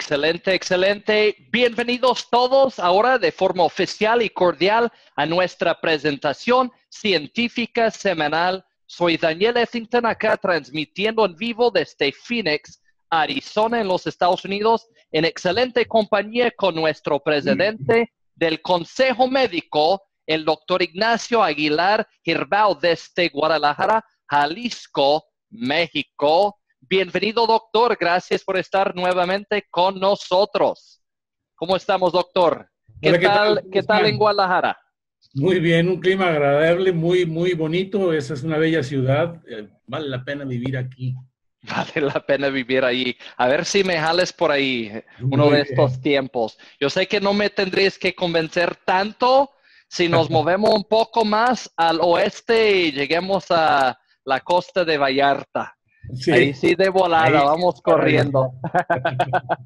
Excelente, excelente. Bienvenidos todos ahora de forma oficial y cordial a nuestra presentación científica semanal. Soy Daniel Effington acá transmitiendo en vivo desde Phoenix, Arizona, en los Estados Unidos, en excelente compañía con nuestro presidente del Consejo Médico, el doctor Ignacio Aguilar Girbao, desde Guadalajara, Jalisco, México. Bienvenido, doctor. Gracias por estar nuevamente con nosotros. ¿Cómo estamos, doctor? Hola, ¿qué tal? ¿Qué tal en Guadalajara? Muy bien, un clima agradable, muy bonito. Esa es una bella ciudad. Vale la pena vivir aquí. Vale la pena vivir ahí. A ver si me jales por ahí uno Muy de estos bien. tiempos. Yo sé que no me tendréis que convencer tanto si nos movemos un poco más al oeste y lleguemos a la costa de Vallarta. Ahí Sí, sí de volada, ahí sí es vamos para corriendo. viajar.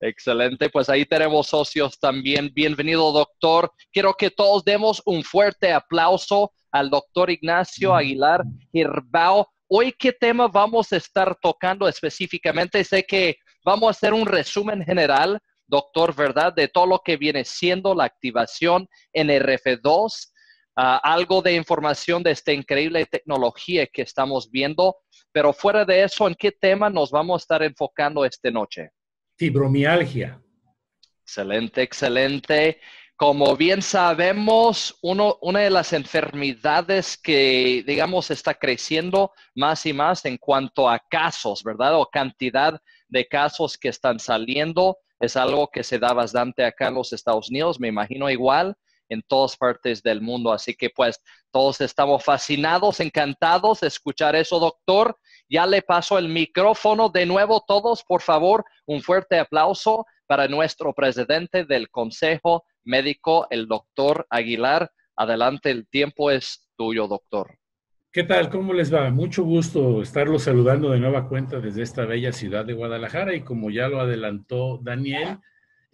Excelente, pues ahí tenemos socios también. Bienvenido, doctor. Quiero que todos demos un fuerte aplauso al doctor Ignacio Aguilar Girbao. Hoy, ¿qué tema vamos a estar tocando específicamente? Sé que vamos a hacer un resumen general, doctor, ¿verdad? De todo lo que viene siendo la activación NRF2, algo de información de esta increíble tecnología que estamos viendo. Pero fuera de eso, ¿en qué tema nos vamos a estar enfocando esta noche? Fibromialgia. Excelente, excelente. Como bien sabemos, una de las enfermedades que, digamos, está creciendo más y más en cuanto a casos, ¿verdad? O cantidad de casos que están saliendo, es algo que se da bastante acá en los Estados Unidos, me imagino igual en todas partes del mundo. Así que pues todos estamos fascinados, encantados de escuchar eso, doctor. Ya le paso el micrófono de nuevo todos, por favor, un fuerte aplauso para nuestro presidente del Consejo Médico, el doctor Aguilar. Adelante, el tiempo es tuyo, doctor. ¿Qué tal? ¿Cómo les va? Mucho gusto estarlos saludando de nueva cuenta desde esta bella ciudad de Guadalajara y como ya lo adelantó Daniel,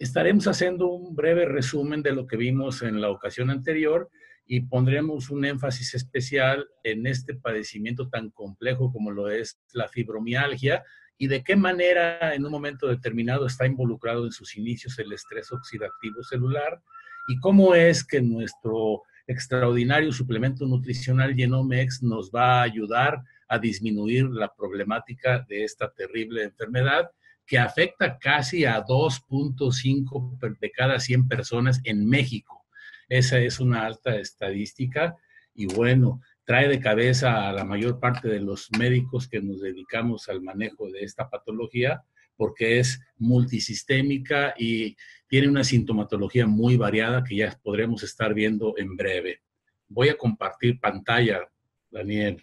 estaremos haciendo un breve resumen de lo que vimos en la ocasión anterior y pondremos un énfasis especial en este padecimiento tan complejo como lo es la fibromialgia y de qué manera en un momento determinado está involucrado en sus inicios el estrés oxidativo celular y cómo es que nuestro extraordinario suplemento nutricional Genomex nos va a ayudar a disminuir la problemática de esta terrible enfermedad que afecta casi a 2.5 de cada 100 personas en México. Esa es una alta estadística y bueno, trae de cabeza a la mayor parte de los médicos que nos dedicamos al manejo de esta patología porque es multisistémica y tiene una sintomatología muy variada que ya podremos estar viendo en breve. Voy a compartir pantalla, Daniel.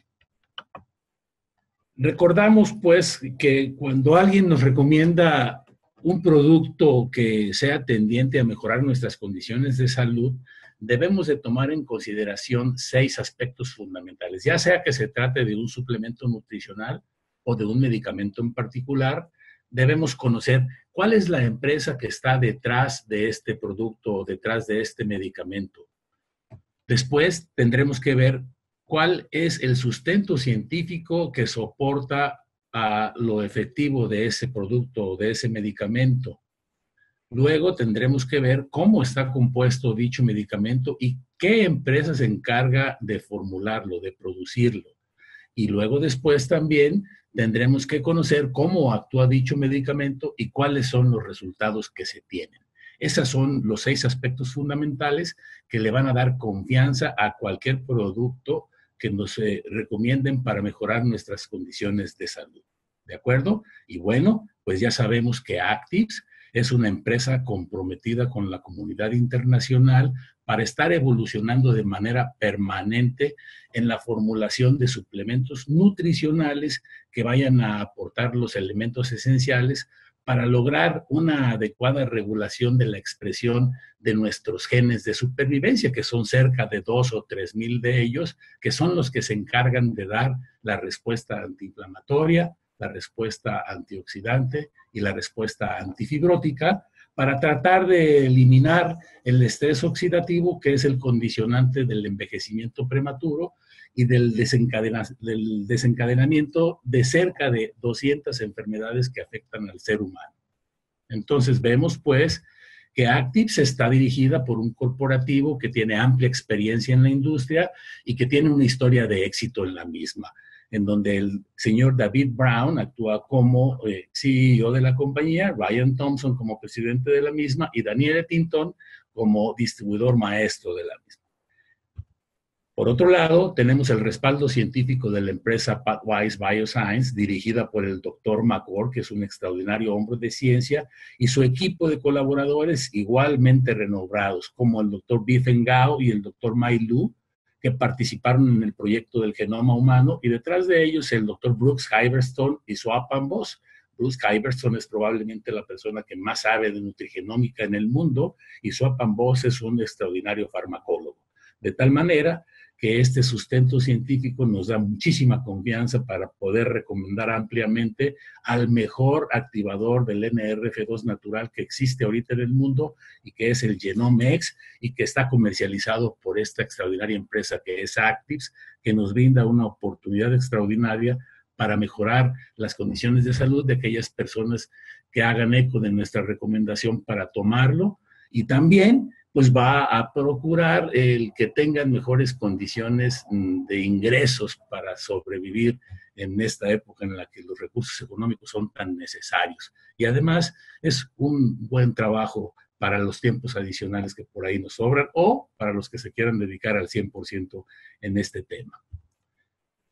Recordamos pues que cuando alguien nos recomienda un producto que sea tendiente a mejorar nuestras condiciones de salud, debemos de tomar en consideración 6 aspectos fundamentales, ya sea que se trate de un suplemento nutricional o de un medicamento en particular. Debemos conocer cuál es la empresa que está detrás de este producto o detrás de este medicamento. Después tendremos que ver cuál es el sustento científico que soporta a lo efectivo de ese producto o de ese medicamento. Luego tendremos que ver cómo está compuesto dicho medicamento y qué empresa se encarga de formularlo, de producirlo. Y luego después también tendremos que conocer cómo actúa dicho medicamento y cuáles son los resultados que se tienen. Esos son los 6 aspectos fundamentales que le van a dar confianza a cualquier producto que nos recomienden para mejorar nuestras condiciones de salud. ¿De acuerdo? Y bueno, pues ya sabemos que Actives es una empresa comprometida con la comunidad internacional para estar evolucionando de manera permanente en la formulación de suplementos nutricionales que vayan a aportar los elementos esenciales para lograr una adecuada regulación de la expresión de nuestros genes de supervivencia, que son cerca de 2 o 3 mil de ellos, que son los que se encargan de dar la respuesta antiinflamatoria, la respuesta antioxidante y la respuesta antifibrótica, para tratar de eliminar el estrés oxidativo, que es el condicionante del envejecimiento prematuro y del desencadenamiento de cerca de 200 enfermedades que afectan al ser humano. Entonces vemos pues que Actips está dirigida por un corporativo que tiene amplia experiencia en la industria y que tiene una historia de éxito en la misma, en donde el señor David Brown actúa como CEO de la compañía, Ryan Thompson como presidente de la misma y Daniel Etington como distribuidor maestro de la misma. Por otro lado, tenemos el respaldo científico de la empresa Pathwise Bioscience, dirigida por el doctor McCord, que es un extraordinario hombre de ciencia, y su equipo de colaboradores igualmente renombrados, como el doctor Bifen Gao y el doctor Mai Lu, que participaron en el proyecto del genoma humano, y detrás de ellos el doctor Brooks Hyverstone y Swapan Bose. Brooks Hyverstone es probablemente la persona que más sabe de nutrigenómica en el mundo, y Swapan Bose es un extraordinario farmacólogo. De tal manera que este sustento científico nos da muchísima confianza para poder recomendar ampliamente al mejor activador del NRF2 natural que existe ahorita en el mundo y que es el GenomeX y que está comercializado por esta extraordinaria empresa que es Actips, que nos brinda una oportunidad extraordinaria para mejorar las condiciones de salud de aquellas personas que hagan eco de nuestra recomendación para tomarlo y también pues va a procurar el que tengan mejores condiciones de ingresos para sobrevivir en esta época en la que los recursos económicos son tan necesarios. Y además es un buen trabajo para los tiempos adicionales que por ahí nos sobran o para los que se quieran dedicar al 100% en este tema.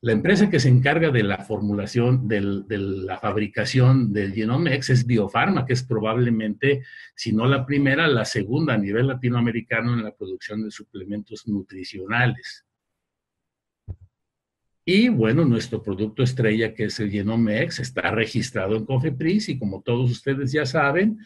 La empresa que se encarga de la formulación, de la fabricación del GenomeX es Biofarma, que es probablemente, si no la primera, la segunda a nivel latinoamericano en la producción de suplementos nutricionales. Y bueno, nuestro producto estrella, que es el GenomeX, está registrado en COFEPRIS y como todos ustedes ya saben,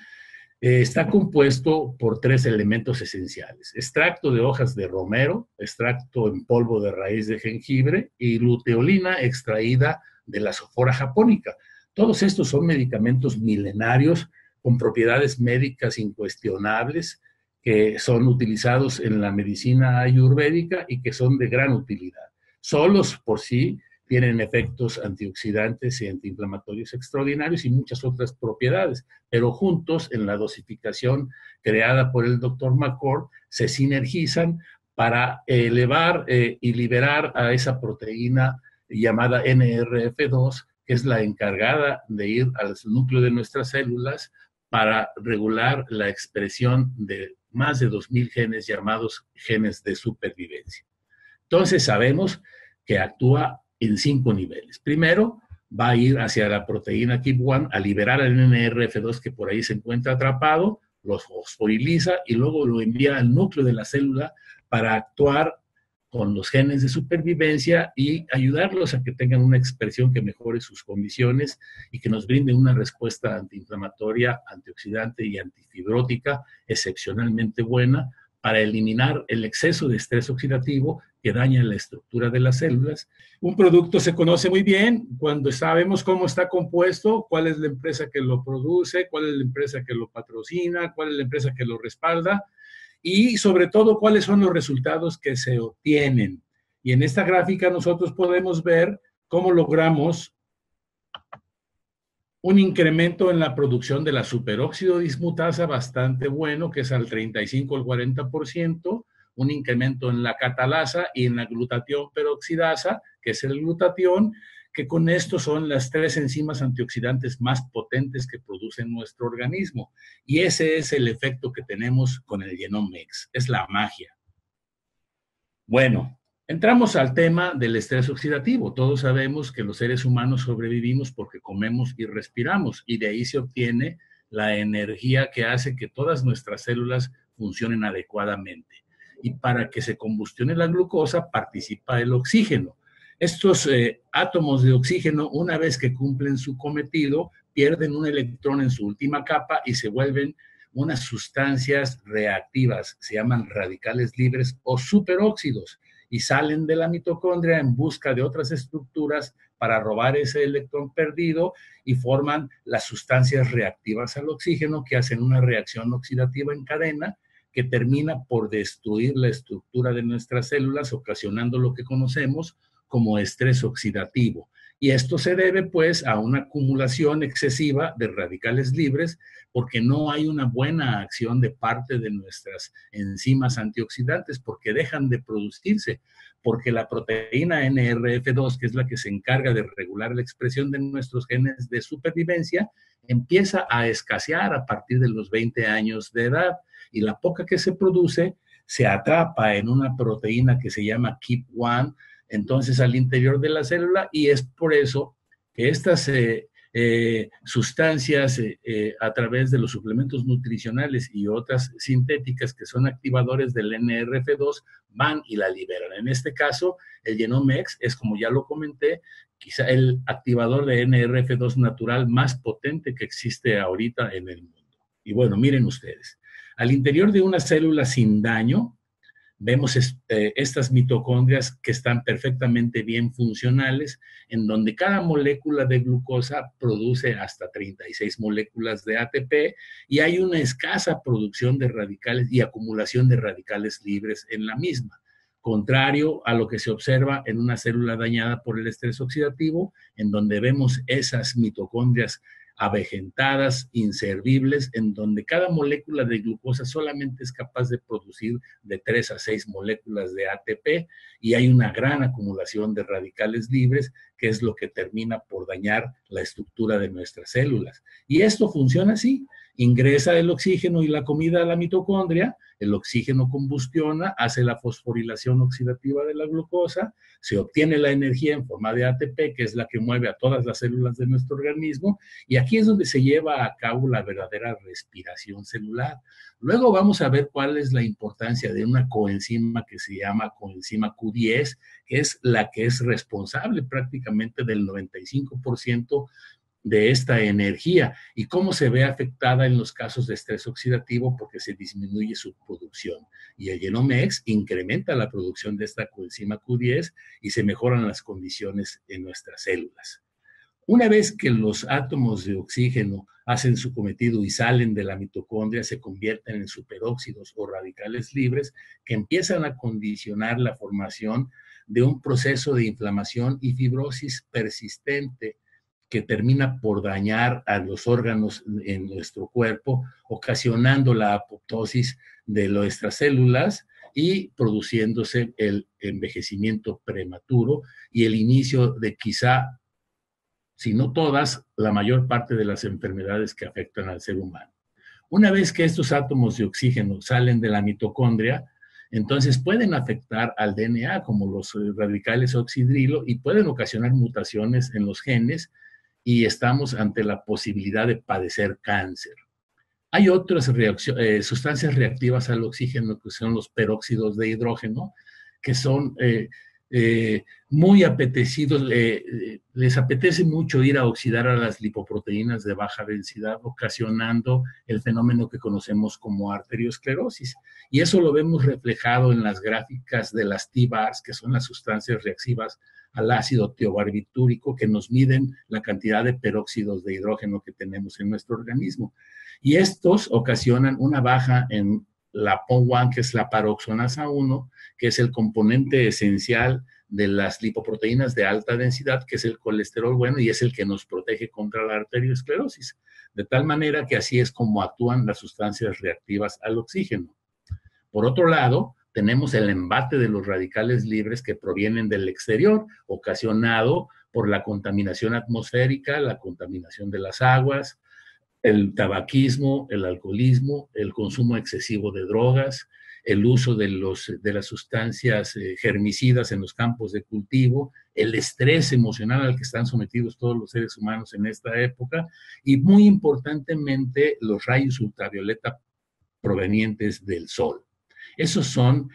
está compuesto por 3 elementos esenciales: extracto de hojas de romero, extracto en polvo de raíz de jengibre y luteolina extraída de la Sophora japonica. Todos estos son medicamentos milenarios con propiedades médicas incuestionables que son utilizados en la medicina ayurvédica y que son de gran utilidad. Solos por sí tienen efectos antioxidantes y antiinflamatorios extraordinarios y muchas otras propiedades, pero juntos en la dosificación creada por el doctor McCord se sinergizan para elevar y liberar a esa proteína llamada NRF2, que es la encargada de ir al núcleo de nuestras células para regular la expresión de más de 2,000 genes llamados genes de supervivencia. Entonces sabemos que actúa en 5 niveles. Primero, va a ir hacia la proteína KEAP1 a liberar el NRF2 que por ahí se encuentra atrapado, lo fosforiliza y luego lo envía al núcleo de la célula para actuar con los genes de supervivencia y ayudarlos a que tengan una expresión que mejore sus condiciones y que nos brinde una respuesta antiinflamatoria, antioxidante y antifibrótica excepcionalmente buena para eliminar el exceso de estrés oxidativo que daña la estructura de las células. Un producto se conoce muy bien cuando sabemos cómo está compuesto, cuál es la empresa que lo produce, cuál es la empresa que lo patrocina, cuál es la empresa que lo respalda y sobre todo cuáles son los resultados que se obtienen. Y en esta gráfica nosotros podemos ver cómo logramos un incremento en la producción de la superóxido dismutasa bastante bueno, que es al 35 al 40%, un incremento en la catalasa y en la glutatión peroxidasa, que es el glutatión, que con esto son las 3 enzimas antioxidantes más potentes que produce nuestro organismo. Y ese es el efecto que tenemos con el GenomeX, es la magia. Bueno, entramos al tema del estrés oxidativo. Todos sabemos que los seres humanos sobrevivimos porque comemos y respiramos, y de ahí se obtiene la energía que hace que todas nuestras células funcionen adecuadamente. Y para que se combustione la glucosa, participa el oxígeno. Estos átomos de oxígeno, una vez que cumplen su cometido, pierden un electrón en su última capa y se vuelven unas sustancias reactivas, se llaman radicales libres o superóxidos, y salen de la mitocondria en busca de otras estructuras para robar ese electrón perdido y forman las sustancias reactivas al oxígeno que hacen una reacción oxidativa en cadena que termina por destruir la estructura de nuestras células, ocasionando lo que conocemos como estrés oxidativo. Y esto se debe pues a una acumulación excesiva de radicales libres porque no hay una buena acción de parte de nuestras enzimas antioxidantes porque dejan de producirse, porque la proteína NRF2, que es la que se encarga de regular la expresión de nuestros genes de supervivencia, empieza a escasear a partir de los 20 años de edad y la poca que se produce se atrapa en una proteína que se llama KEAP1, entonces al interior de la célula, y es por eso que estas sustancias a través de los suplementos nutricionales y otras sintéticas que son activadores del NRF2 van y la liberan. En este caso, el Genomex es, como ya lo comenté, quizá el activador de NRF2 natural más potente que existe ahorita en el mundo. Y bueno, miren ustedes, al interior de una célula sin daño, vemos estas mitocondrias que están perfectamente bien funcionales, en donde cada molécula de glucosa produce hasta 36 moléculas de ATP y hay una escasa producción de radicales y acumulación de radicales libres en la misma. Contrario a lo que se observa en una célula dañada por el estrés oxidativo, en donde vemos esas mitocondrias avejentadas, inservibles, en donde cada molécula de glucosa solamente es capaz de producir de 3 a 6 moléculas de ATP y hay una gran acumulación de radicales libres, que es lo que termina por dañar la estructura de nuestras células. Y esto funciona así. Ingresa el oxígeno y la comida a la mitocondria, el oxígeno combustiona, hace la fosforilación oxidativa de la glucosa, se obtiene la energía en forma de ATP, que es la que mueve a todas las células de nuestro organismo, y aquí es donde se lleva a cabo la verdadera respiración celular. Luego vamos a ver cuál es la importancia de una coenzima que se llama coenzima Q10, que es la que es responsable prácticamente del 95% de esta energía y cómo se ve afectada en los casos de estrés oxidativo porque se disminuye su producción. Y el Genomex incrementa la producción de esta coenzima Q10 y se mejoran las condiciones en nuestras células. Una vez que los átomos de oxígeno hacen su cometido y salen de la mitocondria, se convierten en superóxidos o radicales libres que empiezan a condicionar la formación de un proceso de inflamación y fibrosis persistente que termina por dañar a los órganos en nuestro cuerpo, ocasionando la apoptosis de nuestras células y produciéndose el envejecimiento prematuro y el inicio de quizá, si no todas, la mayor parte de las enfermedades que afectan al ser humano. Una vez que estos átomos de oxígeno salen de la mitocondria, entonces pueden afectar al DNA como los radicales oxidrilo y pueden ocasionar mutaciones en los genes y estamos ante la posibilidad de padecer cáncer. Hay otras sustancias reactivas al oxígeno que son los peróxidos de hidrógeno, que son muy apetecidos, les apetece mucho ir a oxidar a las lipoproteínas de baja densidad, ocasionando el fenómeno que conocemos como arteriosclerosis. Y eso lo vemos reflejado en las gráficas de las T-bars, que son las sustancias reactivas al ácido tiobarbitúrico, que nos miden la cantidad de peróxidos de hidrógeno que tenemos en nuestro organismo. Y estos ocasionan una baja en la POM1, que es la paroxonasa 1, que es el componente esencial de las lipoproteínas de alta densidad, que es el colesterol bueno y es el que nos protege contra la arteriosclerosis. De tal manera que así es como actúan las sustancias reactivas al oxígeno. Por otro lado, tenemos el embate de los radicales libres que provienen del exterior, ocasionado por la contaminación atmosférica, la contaminación de las aguas, el tabaquismo, el alcoholismo, el consumo excesivo de drogas, el uso de las sustancias germicidas en los campos de cultivo, el estrés emocional al que están sometidos todos los seres humanos en esta época y muy importantemente los rayos ultravioleta provenientes del sol. Esos son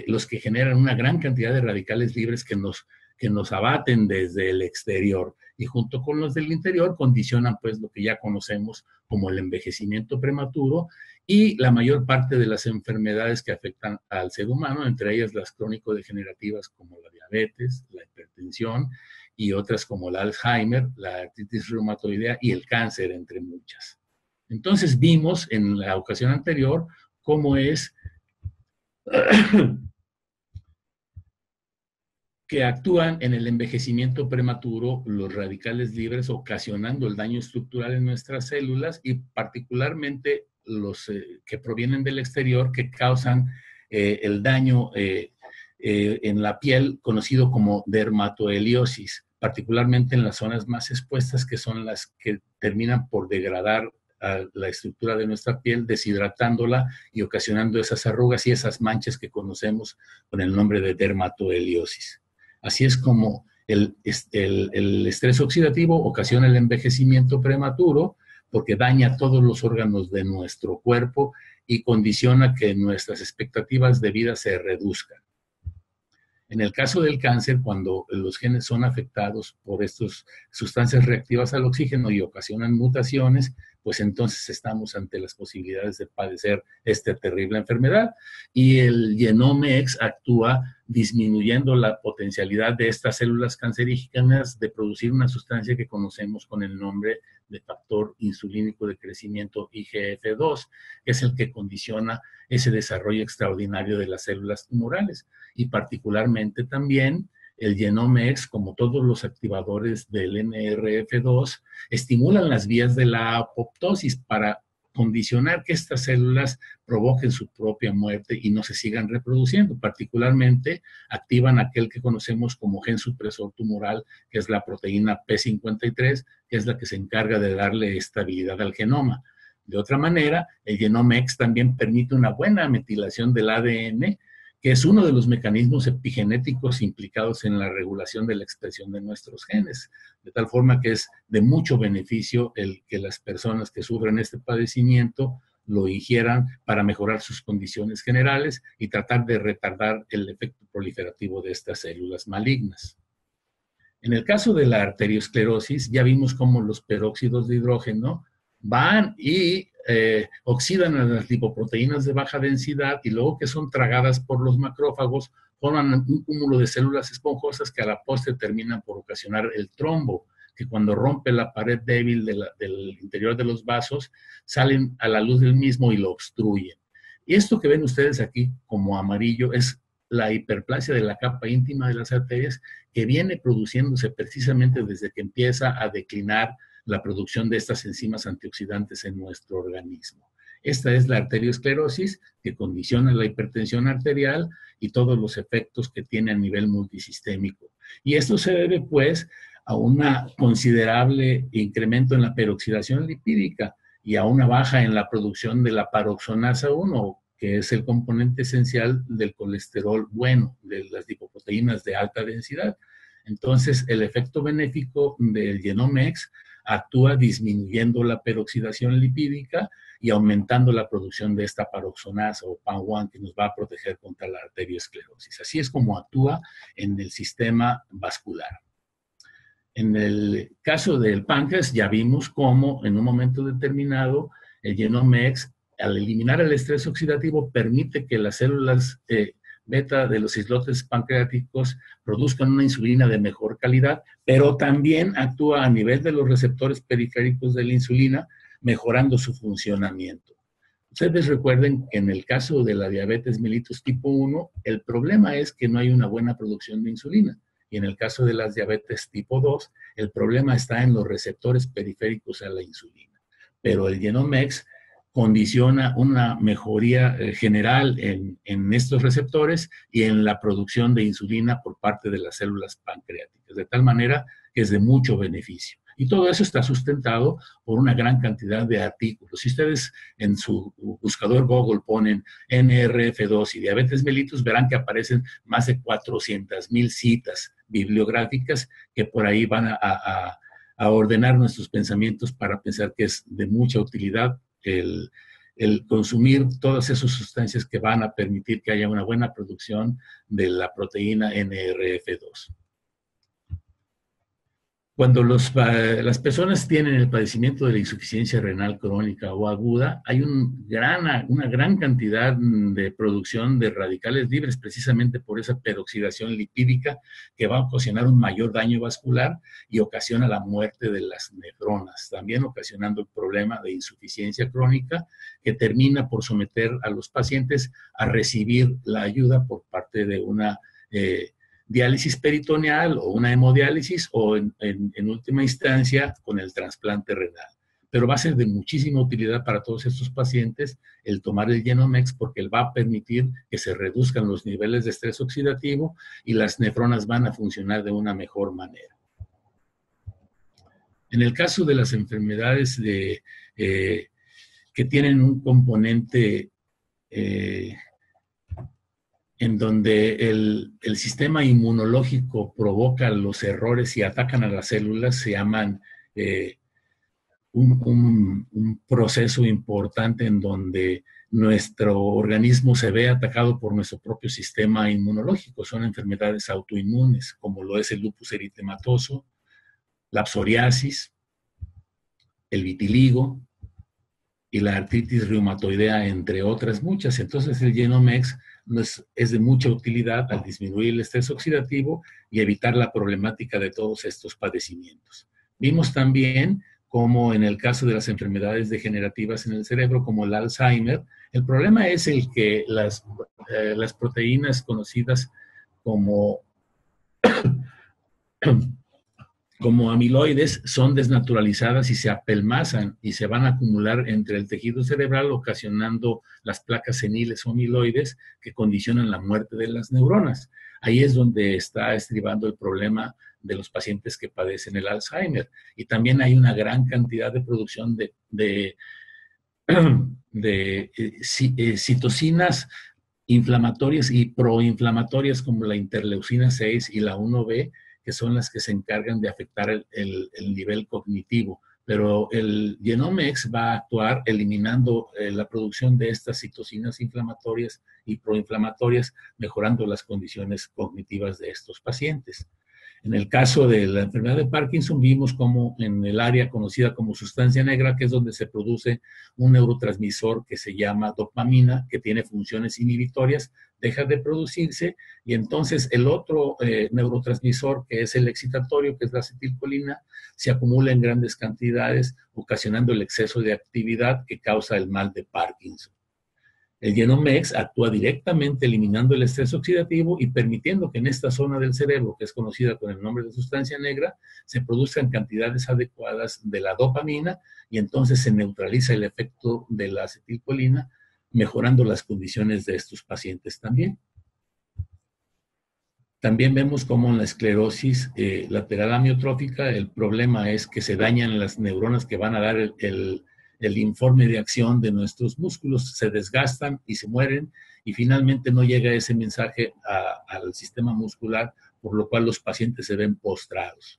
los que generan una gran cantidad de radicales libres que nos abaten desde el exterior y junto con los del interior condicionan pues lo que ya conocemos como el envejecimiento prematuro y la mayor parte de las enfermedades que afectan al ser humano, entre ellas las crónico-degenerativas como la diabetes, la hipertensión y otras como el Alzheimer, la artritis reumatoidea y el cáncer, entre muchas. Entonces vimos en la ocasión anterior cómo es que actúan en el envejecimiento prematuro, los radicales libres, ocasionando el daño estructural en nuestras células y particularmente los que provienen del exterior, que causan el daño en la piel, conocido como dermatoheliosis, particularmente en las zonas más expuestas, que son las que terminan por degradar a la estructura de nuestra piel, deshidratándola y ocasionando esas arrugas y esas manchas que conocemos con el nombre de dermatoheliosis. Así es como el estrés oxidativo ocasiona el envejecimiento prematuro, porque daña todos los órganos de nuestro cuerpo y condiciona que nuestras expectativas de vida se reduzcan. En el caso del cáncer, cuando los genes son afectados por estas sustancias reactivas al oxígeno y ocasionan mutaciones, pues entonces estamos ante las posibilidades de padecer esta terrible enfermedad. Y el Genome-X actúa disminuyendo la potencialidad de estas células cancerígenas de producir una sustancia que conocemos con el nombre de factor insulínico de crecimiento IGF-2, que es el que condiciona ese desarrollo extraordinario de las células tumorales. Y particularmente también el Genome-X, como todos los activadores del NRF2, estimulan las vías de la apoptosis para condicionar que estas células provoquen su propia muerte y no se sigan reproduciendo. Particularmente activan aquel que conocemos como gen supresor tumoral, que es la proteína P53, que es la que se encarga de darle estabilidad al genoma. De otra manera, el Genome-X también permite una buena metilación del ADN, que es uno de los mecanismos epigenéticos implicados en la regulación de la expresión de nuestros genes, de tal forma que es de mucho beneficio el que las personas que sufren este padecimiento lo ingieran para mejorar sus condiciones generales y tratar de retardar el efecto proliferativo de estas células malignas. En el caso de la arteriosclerosis, ya vimos cómo los peróxidos de hidrógeno van y oxidan a las lipoproteínas de baja densidad y luego que son tragadas por los macrófagos, forman un cúmulo de células esponjosas que a la postre terminan por ocasionar el trombo, que cuando rompe la pared débil del interior de los vasos, salen a la luz del mismo y lo obstruyen. Y esto que ven ustedes aquí como amarillo es la hiperplasia de la capa íntima de las arterias, que viene produciéndose precisamente desde que empieza a declinar la producción de estas enzimas antioxidantes en nuestro organismo. Esta es la arteriosclerosis, que condiciona la hipertensión arterial y todos los efectos que tiene a nivel multisistémico. Y esto se debe, pues, a un considerable incremento en la peroxidación lipídica y a una baja en la producción de la paroxonasa 1, que es el componente esencial del colesterol bueno, de las lipoproteínas de alta densidad. Entonces, el efecto benéfico del Genome-X actúa disminuyendo la peroxidación lipídica y aumentando la producción de esta paroxonasa o PAN1 que nos va a proteger contra la arteriosclerosis. Así es como actúa en el sistema vascular. En el caso del páncreas ya vimos cómo en un momento determinado el Genome-X, al eliminar el estrés oxidativo, permite que las células beta de los islotes pancreáticos produzcan una insulina de mejor calidad, pero también actúa a nivel de los receptores periféricos de la insulina, mejorando su funcionamiento. Ustedes recuerden que en el caso de la diabetes mellitus tipo 1, el problema es que no hay una buena producción de insulina. Y en el caso de las diabetes tipo 2, el problema está en los receptores periféricos a la insulina. Pero el Genome-X condiciona una mejoría general en estos receptores y en la producción de insulina por parte de las células pancreáticas, de tal manera que es de mucho beneficio. Y todo eso está sustentado por una gran cantidad de artículos. Si ustedes en su buscador Google ponen NRF2 y diabetes mellitus, verán que aparecen más de 400,000 citas bibliográficas que por ahí van a ordenar nuestros pensamientos para pensar que es de mucha utilidad el consumir todas esas sustancias que van a permitir que haya una buena producción de la proteína NRF2. Cuando las personas tienen el padecimiento de la insuficiencia renal crónica o aguda, hay una gran cantidad de producción de radicales libres, precisamente por esa peroxidación lipídica que va a ocasionar un mayor daño vascular y ocasiona la muerte de las nefronas, también ocasionando el problema de insuficiencia crónica que termina por someter a los pacientes a recibir la ayuda por parte de una diálisis peritoneal o una hemodiálisis o en última instancia con el trasplante renal. Pero va a ser de muchísima utilidad para todos estos pacientes el tomar el Genomex porque él va a permitir que se reduzcan los niveles de estrés oxidativo y las nefronas van a funcionar de una mejor manera. En el caso de las enfermedades que tienen un componente en donde el sistema inmunológico provoca los errores y atacan a las células, se llaman un proceso importante en donde nuestro organismo se ve atacado por nuestro propio sistema inmunológico. Son enfermedades autoinmunes, como lo es el lupus eritematoso, la psoriasis, el vitiligo y la artritis reumatoidea, entre otras muchas. Entonces el Genomex es de mucha utilidad al disminuir el estrés oxidativo y evitar la problemática de todos estos padecimientos. Vimos también como en el caso de las enfermedades degenerativas en el cerebro, como el Alzheimer, el problema es el que las proteínas conocidas como amiloides son desnaturalizadas y se apelmazan y se van a acumular entre el tejido cerebral, ocasionando las placas seniles o amiloides que condicionan la muerte de las neuronas. Ahí es donde está estribando el problema de los pacientes que padecen el Alzheimer. Y también hay una gran cantidad de producción de citocinas inflamatorias y proinflamatorias como la interleucina 6 y la 1B, que son las que se encargan de afectar el nivel cognitivo. Pero el Genomex va a actuar eliminando la producción de estas citocinas inflamatorias y proinflamatorias, mejorando las condiciones cognitivas de estos pacientes. En el caso de la enfermedad de Parkinson, vimos como en el área conocida como sustancia negra, que es donde se produce un neurotransmisor que se llama dopamina, que tiene funciones inhibitorias, deja de producirse y entonces el otro neurotransmisor, que es el excitatorio, que es la acetilcolina, se acumula en grandes cantidades, ocasionando el exceso de actividad que causa el mal de Parkinson. El Genomex actúa directamente eliminando el estrés oxidativo y permitiendo que en esta zona del cerebro, que es conocida con el nombre de sustancia negra, se produzcan cantidades adecuadas de la dopamina y entonces se neutraliza el efecto de la acetilcolina, mejorando las condiciones de estos pacientes también. También vemos cómo en la esclerosis lateral amiotrófica el problema es que se dañan las neuronas que van a dar el informe de acción de nuestros músculos, se desgastan y se mueren y finalmente no llega ese mensaje al sistema muscular, por lo cual los pacientes se ven postrados.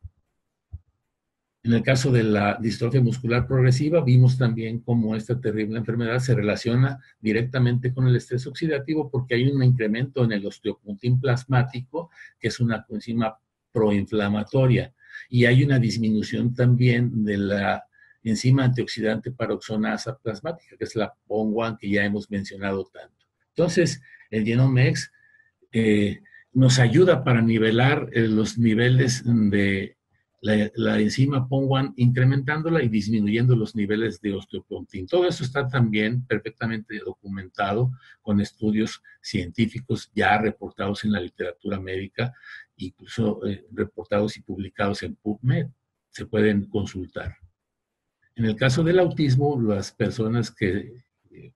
En el caso de la distrofia muscular progresiva, vimos también cómo esta terrible enfermedad se relaciona directamente con el estrés oxidativo porque hay un incremento en el osteopontin plasmático, que es una coenzima proinflamatoria, y hay una disminución también de la enzima antioxidante paroxonasa plasmática, que es la PON1 que ya hemos mencionado tanto. Entonces, el Genomex nos ayuda para nivelar los niveles de la enzima PON1, incrementándola y disminuyendo los niveles de osteopontin. Todo eso está también perfectamente documentado con estudios científicos ya reportados en la literatura médica, incluso reportados y publicados en PubMed. Se pueden consultar. En el caso del autismo, las personas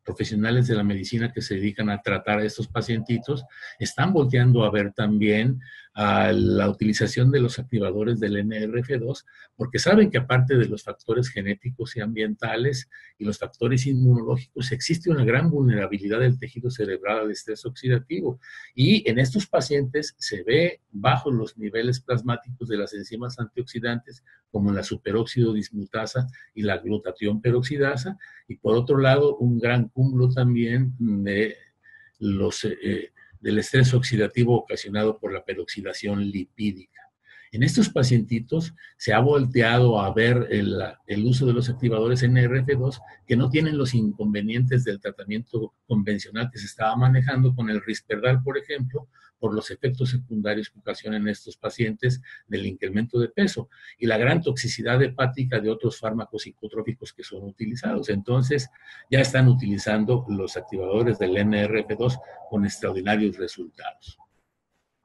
profesionales de la medicina que se dedican a tratar a estos pacientitos están volteando a ver también a la utilización de los activadores del NRF2 porque saben que aparte de los factores genéticos y ambientales y los factores inmunológicos existe una gran vulnerabilidad del tejido cerebral al estrés oxidativo y en estos pacientes se ve bajo los niveles plasmáticos de las enzimas antioxidantes como la superóxido dismutasa y la glutatión peroxidasa y por otro lado un gran cúmulo también de del estrés oxidativo ocasionado por la peroxidación lipídica. En estos pacientitos se ha volteado a ver el uso de los activadores NRF2 que no tienen los inconvenientes del tratamiento convencional que se estaba manejando con el Risperdal, por ejemplo, por los efectos secundarios que ocasionan estos pacientes del incremento de peso y la gran toxicidad hepática de otros fármacos psicotrópicos que son utilizados. Entonces, ya están utilizando los activadores del NRF2 con extraordinarios resultados.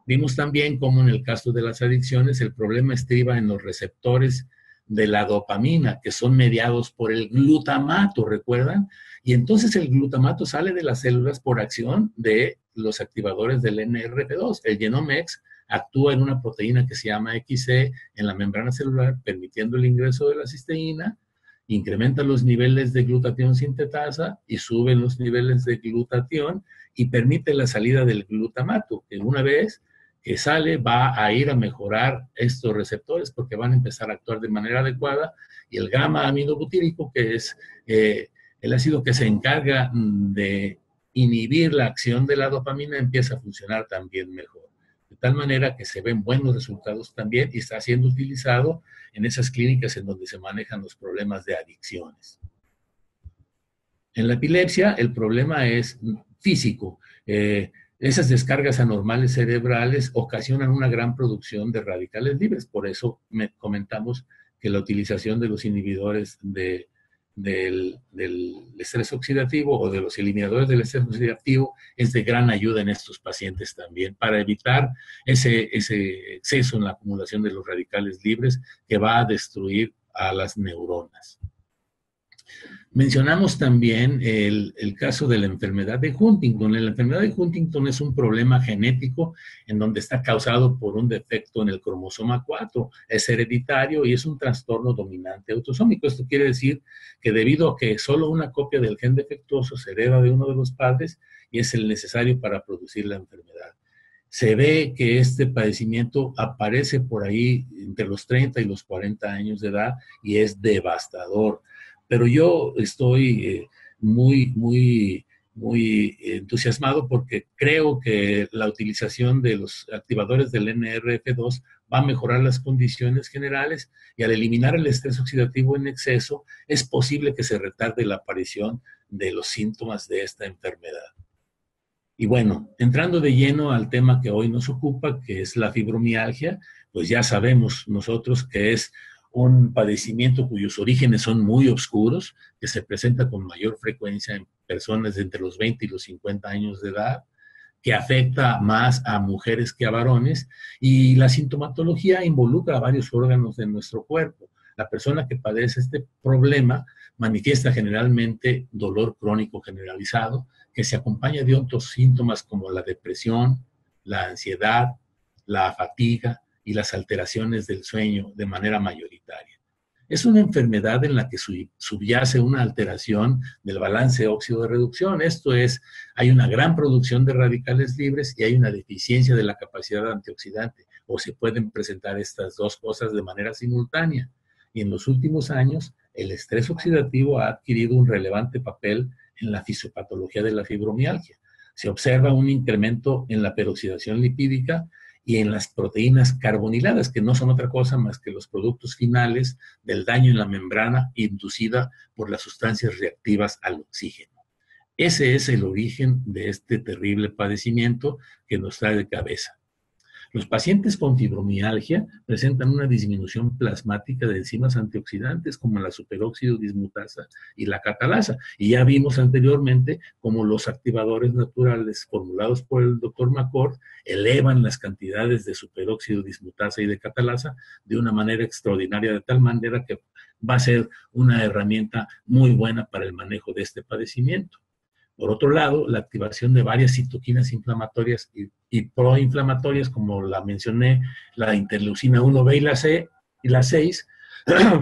Vimos también cómo en el caso de las adicciones el problema estriba en los receptores de la dopamina, que son mediados por el glutamato, ¿recuerdan? Y entonces el glutamato sale de las células por acción de los activadores del NRF2. El Genomex actúa en una proteína que se llama XC en la membrana celular, permitiendo el ingreso de la cisteína, incrementa los niveles de glutatión sintetasa y suben los niveles de glutatión y permite la salida del glutamato, que una vez que sale va a ir a mejorar estos receptores porque van a empezar a actuar de manera adecuada y el gamma aminobutírico, que es el ácido que se encarga de inhibir la acción de la dopamina, empieza a funcionar también mejor. De tal manera que se ven buenos resultados también y está siendo utilizado en esas clínicas en donde se manejan los problemas de adicciones. En la epilepsia el problema es físico. Esas descargas anormales cerebrales ocasionan una gran producción de radicales libres. Por eso comentamos que la utilización de los inhibidores del estrés oxidativo o de los eliminadores del estrés oxidativo es de gran ayuda en estos pacientes también para evitar ese exceso en la acumulación de los radicales libres que va a destruir a las neuronas. Mencionamos también el caso de la enfermedad de Huntington. La enfermedad de Huntington es un problema genético en donde está causado por un defecto en el cromosoma 4. Es hereditario y es un trastorno dominante autosómico. Esto quiere decir que debido a que solo una copia del gen defectuoso se hereda de uno de los padres y es el necesario para producir la enfermedad. Se ve que este padecimiento aparece por ahí entre los 30 y los 40 años de edad y es devastador. Pero yo estoy muy entusiasmado porque creo que la utilización de los activadores del NRF2 va a mejorar las condiciones generales y al eliminar el estrés oxidativo en exceso es posible que se retarde la aparición de los síntomas de esta enfermedad. Y bueno, entrando de lleno al tema que hoy nos ocupa, que es la fibromialgia, pues ya sabemos nosotros que es un padecimiento cuyos orígenes son muy oscuros, que se presenta con mayor frecuencia en personas de entre los 20 y los 50 años de edad, que afecta más a mujeres que a varones, y la sintomatología involucra a varios órganos de nuestro cuerpo. La persona que padece este problema manifiesta generalmente dolor crónico generalizado, que se acompaña de otros síntomas como la depresión, la ansiedad, la fatiga, y las alteraciones del sueño de manera mayoritaria. Es una enfermedad en la que subyace una alteración del balance óxido de reducción. Esto es, hay una gran producción de radicales libres y hay una deficiencia de la capacidad antioxidante, o se pueden presentar estas dos cosas de manera simultánea. Y en los últimos años, el estrés oxidativo ha adquirido un relevante papel en la fisiopatología de la fibromialgia. Se observa un incremento en la peroxidación lipídica y en las proteínas carboniladas, que no son otra cosa más que los productos finales del daño en la membrana inducida por las sustancias reactivas al oxígeno. Ese es el origen de este terrible padecimiento que nos trae de cabeza. Los pacientes con fibromialgia presentan una disminución plasmática de enzimas antioxidantes como la superóxido dismutasa y la catalasa. Y ya vimos anteriormente cómo los activadores naturales formulados por el Dr. McCord elevan las cantidades de superóxido dismutasa y de catalasa de una manera extraordinaria, de tal manera que va a ser una herramienta muy buena para el manejo de este padecimiento. Por otro lado, la activación de varias citoquinas inflamatorias y proinflamatorias, como la mencioné, la interleucina 1B y la 6,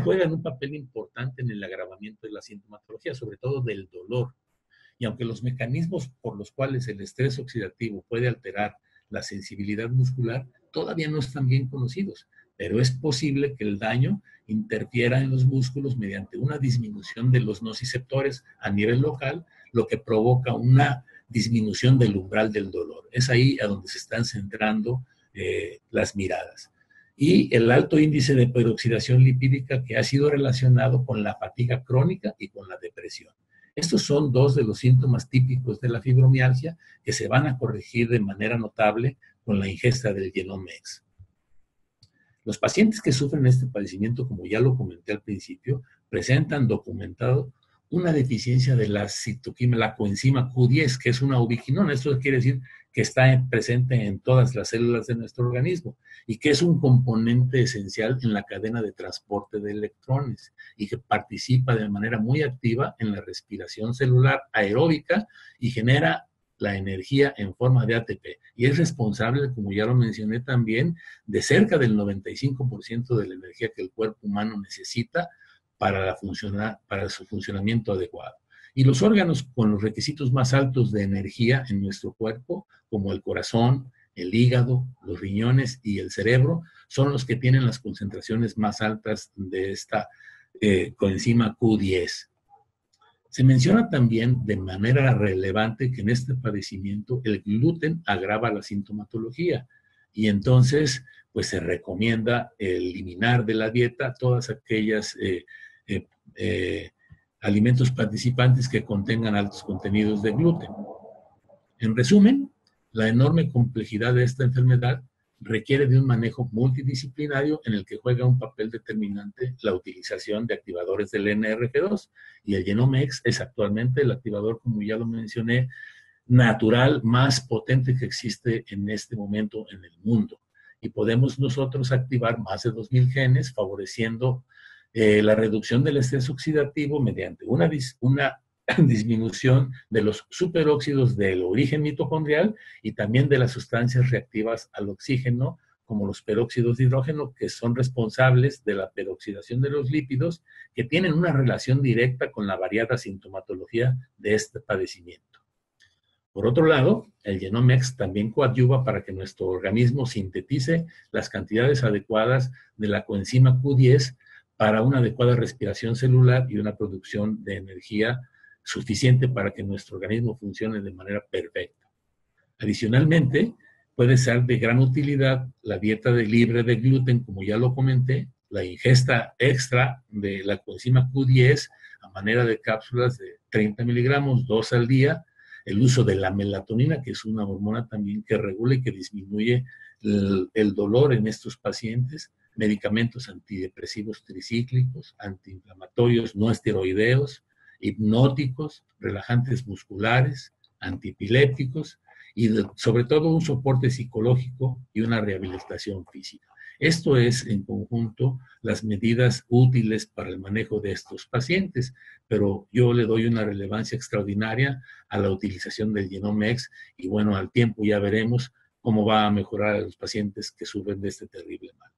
juegan un papel importante en el agravamiento de la sintomatología, sobre todo del dolor. Y aunque los mecanismos por los cuales el estrés oxidativo puede alterar la sensibilidad muscular todavía no están bien conocidos, pero es posible que el daño interfiera en los músculos mediante una disminución de los nociceptores a nivel local, lo que provoca una disminución del umbral del dolor. Es ahí a donde se están centrando las miradas. Y el alto índice de peroxidación lipídica que ha sido relacionado con la fatiga crónica y con la depresión. Estos son dos de los síntomas típicos de la fibromialgia que se van a corregir de manera notable con la ingesta del Genomex. Los pacientes que sufren este padecimiento, como ya lo comenté al principio, presentan documentado una deficiencia de la citoquímica, la coenzima Q10, que es una ubiquinona. Esto quiere decir que está presente en todas las células de nuestro organismo y que es un componente esencial en la cadena de transporte de electrones y que participa de manera muy activa en la respiración celular aeróbica y genera la energía en forma de ATP. Y es responsable, como ya lo mencioné también, de cerca del 95% de la energía que el cuerpo humano necesita para su funcionamiento adecuado. Y los órganos con los requisitos más altos de energía en nuestro cuerpo, como el corazón, el hígado, los riñones y el cerebro, son los que tienen las concentraciones más altas de esta coenzima Q10. Se menciona también de manera relevante que en este padecimiento el gluten agrava la sintomatología y entonces pues se recomienda eliminar de la dieta todas aquellas alimentos participantes que contengan altos contenidos de gluten. En resumen, la enorme complejidad de esta enfermedad requiere de un manejo multidisciplinario en el que juega un papel determinante la utilización de activadores del NRF2 y el Genomex es actualmente el activador, como ya lo mencioné, natural más potente que existe en este momento en el mundo. Y podemos nosotros activar más de 2.000 genes favoreciendo la reducción del estrés oxidativo mediante una disminución de los superóxidos del origen mitocondrial y también de las sustancias reactivas al oxígeno, como los peróxidos de hidrógeno, que son responsables de la peroxidación de los lípidos, que tienen una relación directa con la variada sintomatología de este padecimiento. Por otro lado, el Genomex también coadyuva para que nuestro organismo sintetice las cantidades adecuadas de la coenzima Q10 para una adecuada respiración celular y una producción de energía suficiente para que nuestro organismo funcione de manera perfecta. Adicionalmente, puede ser de gran utilidad la dieta libre de gluten, como ya lo comenté, la ingesta extra de la coenzima Q10 a manera de cápsulas de 30 miligramos, 2 al día, el uso de la melatonina, que es una hormona también que regula y que disminuye el dolor en estos pacientes, medicamentos antidepresivos tricíclicos, antiinflamatorios no esteroideos, hipnóticos, relajantes musculares, antiepilépticos y sobre todo un soporte psicológico y una rehabilitación física. Esto es en conjunto las medidas útiles para el manejo de estos pacientes, pero yo le doy una relevancia extraordinaria a la utilización del Genomex y bueno, al tiempo ya veremos cómo va a mejorar a los pacientes que sufren de este terrible mal.